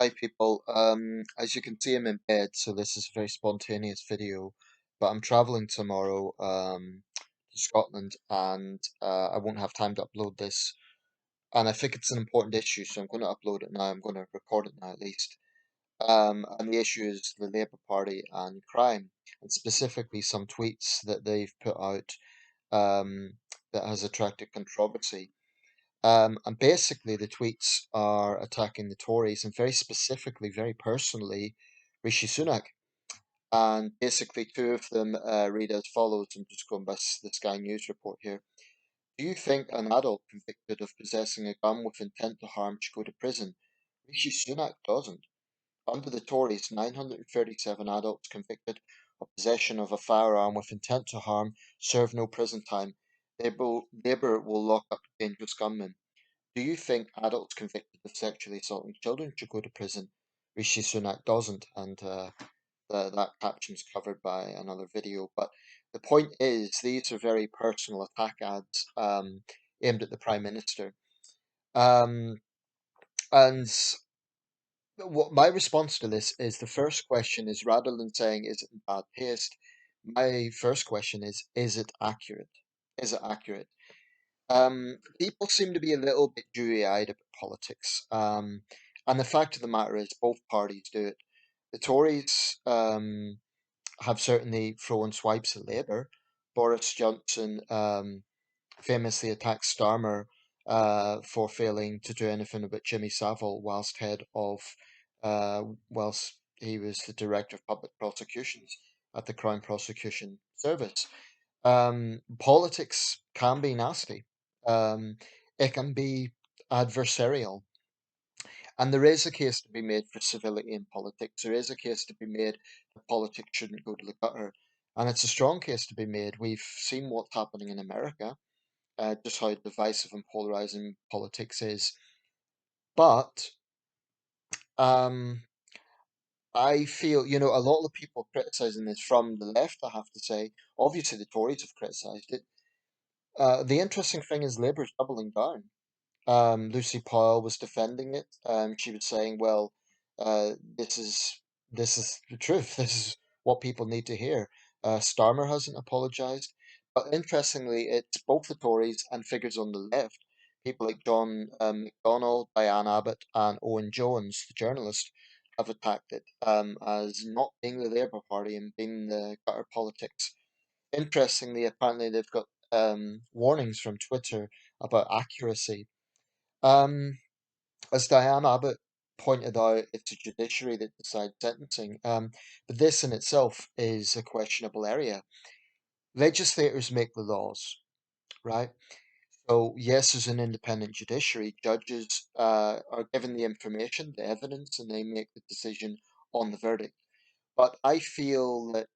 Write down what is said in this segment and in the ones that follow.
Hi people. As you can see, I'm in bed, so this is a very spontaneous video. But I'm traveling tomorrow to Scotland, and I won't have time to upload this. And I think it's an important issue, so I'm going to upload it now. I'm going to record it now at least. And the issue is the Labour Party and crime, and specifically some tweets that they've put out that has attracted controversy. And basically, the tweets are attacking the Tories and very specifically, very personally, Rishi Sunak. And basically, two of them read as follows. I'm just going by the Sky News report here. Do you think an adult convicted of possessing a gun with intent to harm should go to prison? Rishi Sunak doesn't. Under the Tories, 937 adults convicted of possession of a firearm with intent to harm serve no prison time. Labour will lock up dangerous gunmen. Do you think adults convicted of sexually assaulting children should go to prison? Rishi Sunak doesn't, and that caption's covered by another video. But the point is, these are very personal attack ads aimed at the Prime Minister. Um, and what my response to this is the first question is rather than saying, is it in bad taste? My first question is it accurate? Is it accurate? People seem to be a little bit dewy-eyed about politics. And the fact of the matter is, both parties do it. The Tories have certainly thrown swipes at Labour. Boris Johnson famously attacked Starmer for failing to do anything about Jimmy Savile whilst he was the director of public prosecutions at the Crown Prosecution Service. Politics can be nasty. It can be adversarial. And there is a case to be made for civility in politics. There is a case to be made that politics shouldn't go to the gutter. And it's a strong case to be made. We've seen what's happening in America, just how divisive and polarizing politics is. But um, I feel, a lot of the people criticizing this from the left, I have to say, obviously the Tories have criticized it. The interesting thing is Labour's doubling down. Lucy Powell was defending it. She was saying, "Well, this is the truth. This is what people need to hear." Starmer hasn't apologised, but interestingly, it's both the Tories and figures on the left, people like John McDonnell, Diane Abbott, and Owen Jones, the journalist, have attacked it as not being the Labour Party and being the gutter politics. Interestingly, apparently they've got warnings from Twitter about accuracy. um, as Diane Abbott pointed out, it's a judiciary that decides sentencing. But this in itself is a questionable area. Legislators make the laws, right? So yes, there's an independent judiciary. Judges are given the information, the evidence, and they make the decision on the verdict. But I feel that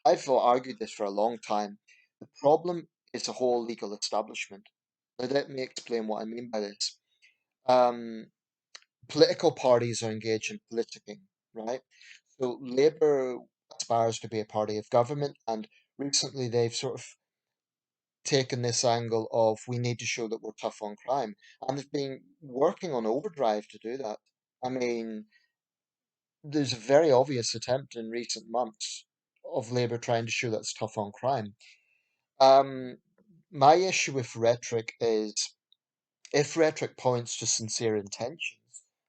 I've argued this for a long time. The problem is the whole legal establishment. Now, let me explain what I mean by this. Um, Political parties are engaged in politicking, right? So Labour aspires to be a party of government, and recently they've sort of taken this angle of we need to show that we're tough on crime, and they've been working on overdrive to do that. I mean, there's a very obvious attempt in recent months of Labour trying to show that's tough on crime. Um, my issue with rhetoric is if rhetoric points to sincere intentions,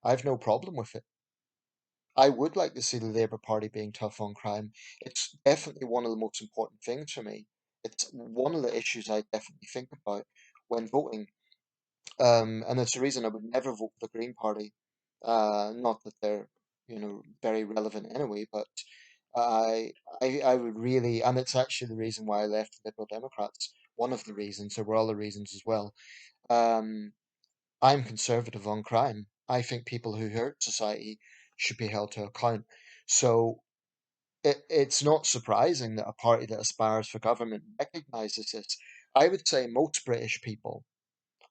I've no problem with it. I would like to see the Labour Party being tough on crime. It's definitely one of the most important things for me. It's one of the issues I definitely think about when voting. And it's the reason I would never vote for the Green Party. Not that they're, very relevant anyway, but I, I would really, and it's actually the reason why I left the Liberal Democrats. One of the reasons, there were other reasons as well. Um, I'm conservative on crime. I think people who hurt society should be held to account. So it's not surprising that a party that aspires for government recognises this. I would say most British people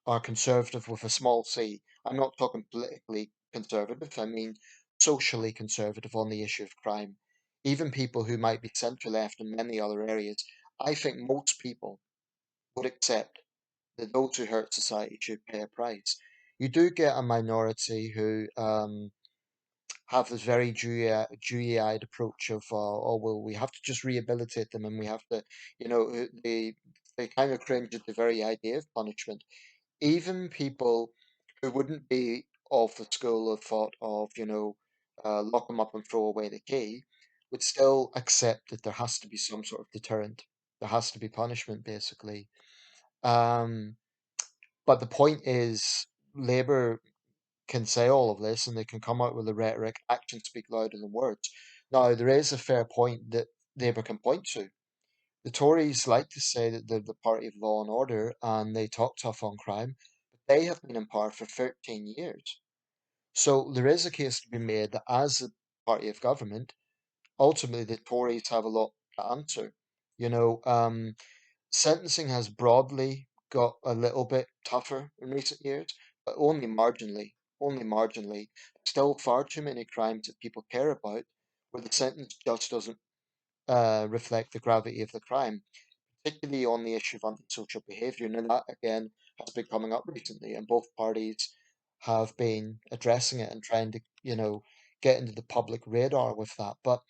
are conservative with a small c. I'm not talking politically conservative, I mean socially conservative on the issue of crime. Even people who might be centre left in many other areas, I think most people would accept that those who hurt society should pay a price. You do get a minority who have this very dewy-eyed approach of, oh, well, we have to just rehabilitate them and we have to, they kind of cringe at the very idea of punishment. Even people who wouldn't be of the school of thought of, lock them up and throw away the key, would still accept that there has to be some sort of deterrent. There has to be punishment, basically. Um, but the point is, Labour can say all of this and they can come out with the rhetoric, actions speak louder than words. Now, there is a fair point that Labour can point to. The Tories like to say that they're the party of law and order and they talk tough on crime, but they have been in power for 13 years. So there is a case to be made that as a party of government, ultimately the Tories have a lot to answer. You know, sentencing has broadly got a little bit tougher in recent years, but only marginally. Only marginally. Still far too many crimes that people care about where the sentence just doesn't reflect the gravity of the crime, particularly on the issue of antisocial behaviour. And that, again, has been coming up recently, and both parties have been addressing it and trying to, get into the public radar with that. But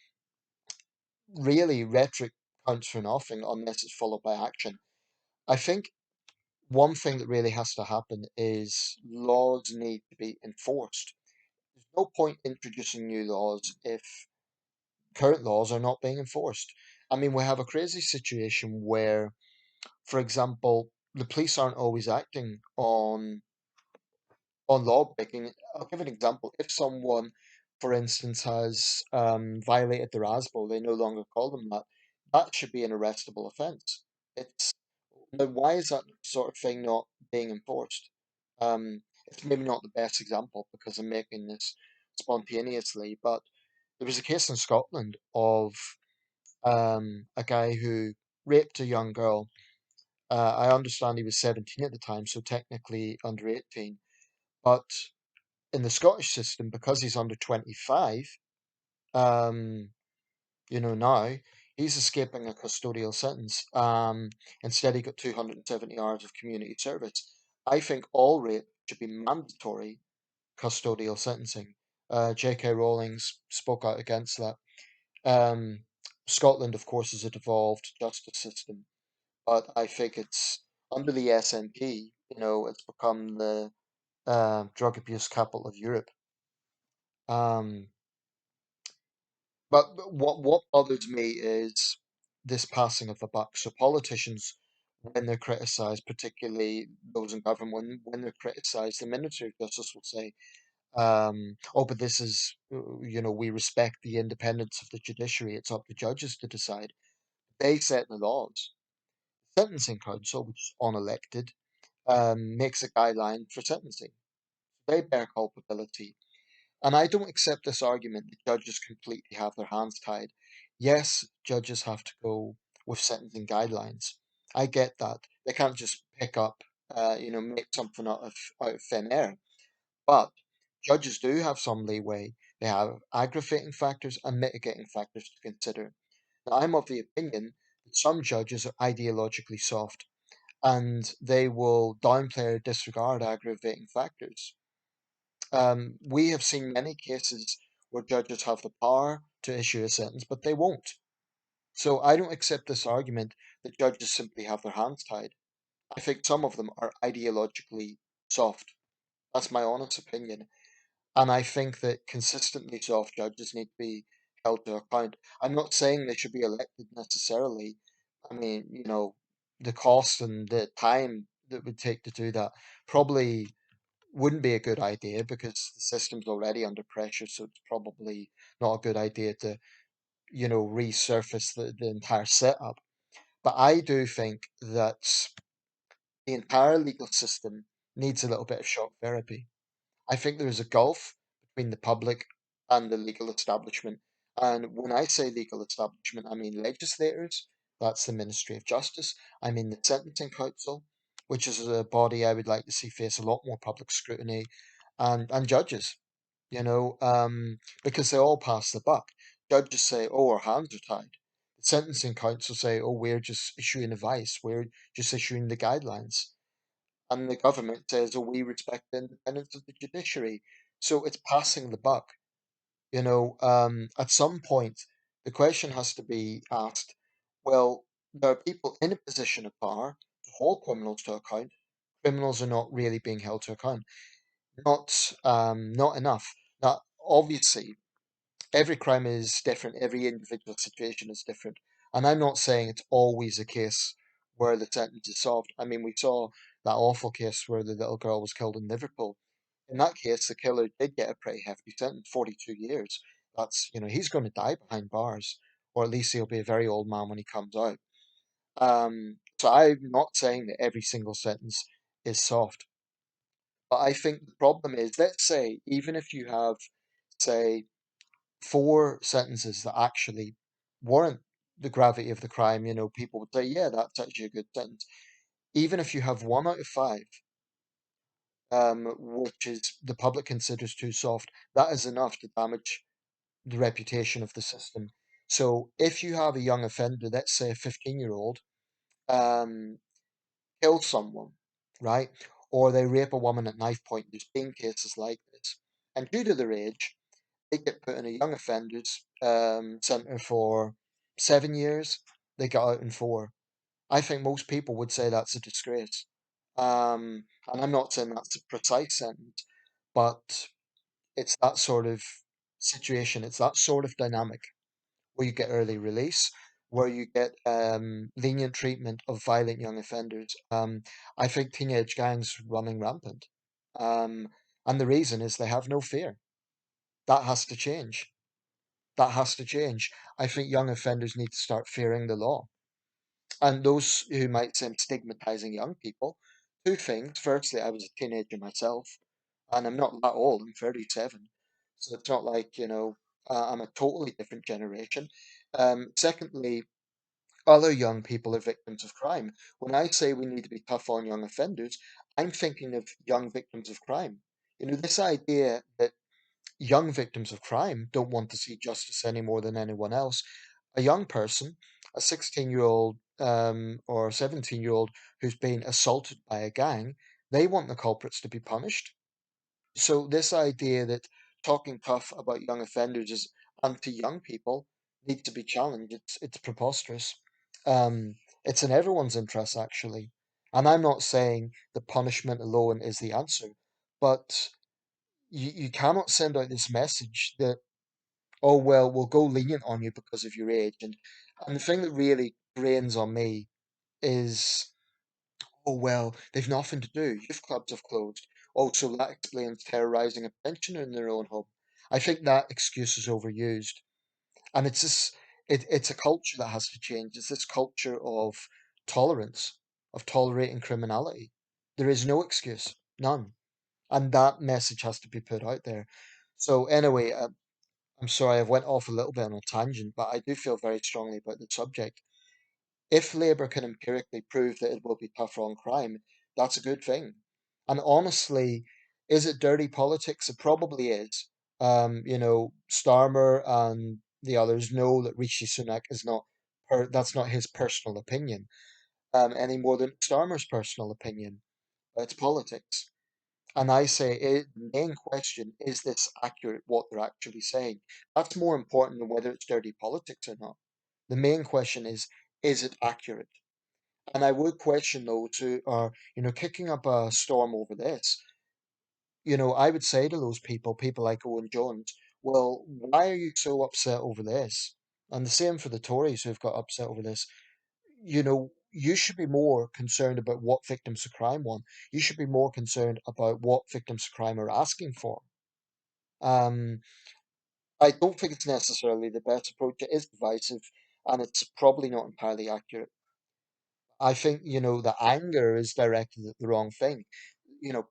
really, rhetoric counts for nothing unless it's followed by action. I think one thing that really has to happen is laws need to be enforced. There's no point introducing new laws if current laws are not being enforced. I mean, we have a crazy situation where, for example, the police aren't always acting on law breaking. I'll give an example. If someone, for instance, has violated their ASBO, they no longer call them that. That should be an arrestable offence. It's Now, why is that sort of thing not being enforced? It's maybe not the best example because I'm making this spontaneously, but there was a case in Scotland of a guy who raped a young girl. I understand he was 17 at the time, so technically under 18. But in the Scottish system, because he's under 25, um, now he's escaping a custodial sentence. Instead, he got 270 hours of community service. I think all rape should be mandatory custodial sentencing. J.K. Rowling spoke out against that. Um, Scotland, of course, is a devolved justice system, but I think it's under the SNP, it's become the drug abuse capital of Europe. Um, but what bothers me is this passing of the buck. So politicians, when they're criticised, particularly those in government, when they're criticised, the Ministry of Justice will say, "Oh, but this is, we respect the independence of the judiciary. It's up to judges to decide." They set the laws. Sentencing Council, which is unelected, makes a guideline for sentencing. They bear culpability. And I don't accept this argument that judges completely have their hands tied. Yes, judges have to go with sentencing guidelines. I get that. They can't just pick up, make something out of thin air. But judges do have some leeway. They have aggravating factors and mitigating factors to consider. Now, I'm of the opinion that some judges are ideologically soft and they will downplay or disregard aggravating factors. We have seen many cases where judges have the power to issue a sentence, but they won't. So I don't accept this argument that judges simply have their hands tied. I think some of them are ideologically soft. That's my honest opinion. And I think that consistently soft judges need to be held to account. I'm not saying they should be elected necessarily. I mean, the cost and the time that would take to do that probably wouldn't be a good idea because the system's already under pressure, so it's probably not a good idea to, resurface the entire setup. But I do think that the entire legal system needs a little bit of shock therapy. I think there is a gulf between the public and the legal establishment. And when I say legal establishment, I mean legislators, that's the Ministry of Justice. I mean the Sentencing Council, which is a body I would like to see face a lot more public scrutiny, and judges, because they all pass the buck. Judges say, oh, our hands are tied. The Sentencing Council say, oh, we're just issuing advice, we're just issuing the guidelines, and the government says, "Oh, we respect the independence of the judiciary." So it's passing the buck. At some point, the question has to be asked, well, there are people in a position of power to hold criminals to account. Criminals are not really being held to account. Not enough. Now, obviously, every crime is different, every individual situation is different. And I'm not saying it's always a case where the sentence is solved. I mean, we saw that awful case where the little girl was killed in Liverpool. In that case, the killer did get a pretty hefty sentence, 42 years. He's going to die behind bars, or at least he'll be a very old man when he comes out. So I'm not saying that every single sentence is soft, but I think the problem is, let's say, even if you have, say, four sentences that actually warrant the gravity of the crime, people would say, yeah, that's actually a good sentence. Even if you have one out of five, which is the public considers too soft, that is enough to damage the reputation of the system. So if you have a young offender, let's say a 15-year-old, um, kill someone, right? Or they rape a woman at knife point, there's been cases like this. And due to their age, they get put in a young offenders centre for 7 years. They get out in four. I think most people would say that's a disgrace. And I'm not saying that's a precise sentence, but it's that sort of situation. It's that sort of dynamic where you get early release, where you get lenient treatment of violent young offenders. I think teenage gangs running rampant. Um, and the reason is they have no fear. That has to change. That has to change. I think young offenders need to start fearing the law. And those who might say I'm stigmatizing young people, two things. Firstly, I was a teenager myself, and I'm not that old, I'm 37. So it's not like, I'm a totally different generation. Secondly, other young people are victims of crime. When I say we need to be tough on young offenders, I'm thinking of young victims of crime. This idea that young victims of crime don't want to see justice any more than anyone else. A young person, a 16-year-old or a 17-year-old who's been assaulted by a gang, they want the culprits to be punished. So this idea that talking tough about young offenders is anti-young people needs to be challenged. It's preposterous. Um, it's in everyone's interest actually. And I'm not saying the punishment alone is the answer, but you cannot send out this message that, oh well, we'll go lenient on you because of your age. And the thing that really grains on me is, oh well, they've nothing to do. Youth clubs have closed. Oh, so that explains terrorizing a pensioner in their own home. I think that excuse is overused. And it's a culture that has to change. It's this culture of tolerance, of tolerating criminality. There is no excuse, none. And that message has to be put out there. So anyway, I'm sorry I've went off a little bit on a tangent, but I do feel very strongly about the subject. If Labour can empirically prove that it will be tougher on crime, that's a good thing. And honestly, is it dirty politics? It probably is. Starmer and the others know that Rishi Sunak is not that's not his personal opinion, any more than Starmer's personal opinion. It's politics. And I say, the main question, is this accurate what they're actually saying? That's more important than whether it's dirty politics or not. The main question is it accurate? And I would question those who are, kicking up a storm over this. I would say to those people like Owen Jones, well, why are you so upset over this? And the same for the Tories who've got upset over this. You should be more concerned about what victims of crime want. You should be more concerned about what victims of crime are asking for. Um, I don't think it's necessarily the best approach. It is divisive, and it's probably not entirely accurate. I think, the anger is directed at the wrong thing.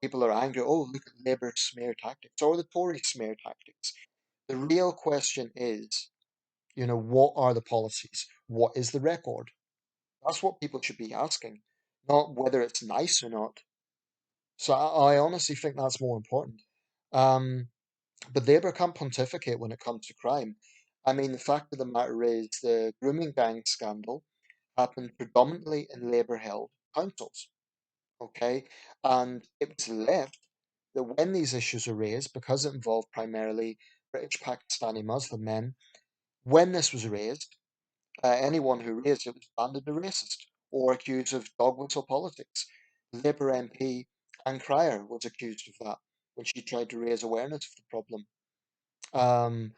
People are angry, oh, look at Labour's smear tactics or the Tory smear tactics. The real question is, what are the policies? What is the record? That's what people should be asking, not whether it's nice or not. So I honestly think that's more important. Um, but Labour can't pontificate when it comes to crime. I mean, the fact of the matter is the grooming gang scandal happened predominantly in Labour-held councils, okay? And it was left that when these issues are raised, because it involved primarily British Pakistani Muslim men. When this was raised, anyone who raised it was branded a racist or accused of dog whistle politics. Labour MP Anne Cryer was accused of that when she tried to raise awareness of the problem. Um,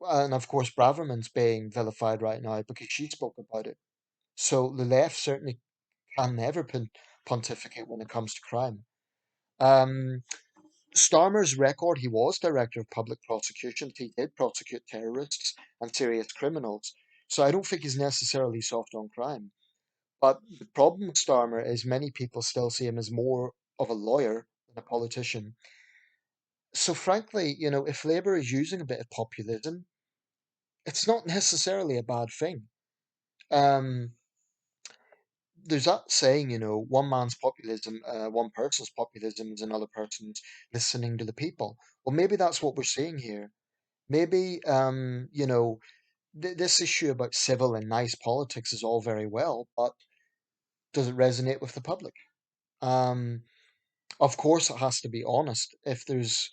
and of course, Braverman's being vilified right now because she spoke about it. So the left certainly can never pontificate when it comes to crime. Um, Starmer's record, he was director of public prosecutions. He did prosecute terrorists and serious criminals. So I don't think he's necessarily soft on crime. But the problem with Starmer is many people still see him as more of a lawyer than a politician. So frankly, if Labour is using a bit of populism, it's not necessarily a bad thing. Um, there's that saying, one man's populism, one person's populism is another person's listening to the people. Well, maybe that's what we're seeing here. Maybe, this issue about civil and nice politics is all very well, but does it resonate with the public? Um, of course, it has to be honest. If there's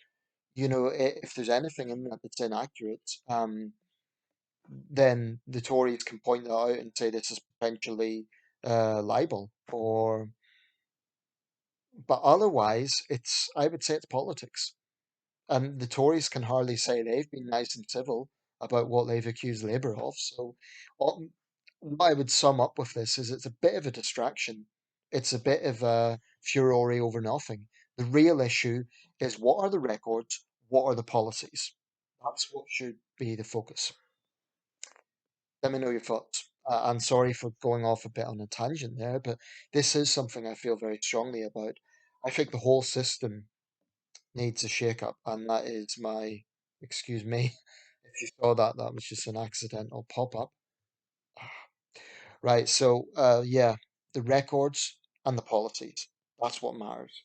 anything in that that's inaccurate, then the Tories can point that out and say this is potentially libel, but otherwise, I would say it's politics. And the Tories can hardly say they've been nice and civil about what they've accused Labour of. So, what what I would sum up with this is it's a bit of a distraction. It's a bit of a furore over nothing. The real issue is what are the records? What are the policies? That's what should be the focus. Let me know your thoughts. I'm sorry for going off a bit on a tangent there, but this is something I feel very strongly about. I think the whole system needs a shake-up, and that is excuse me, if you saw that, that was just an accidental pop-up. Right, so yeah, the records and the policies, that's what matters.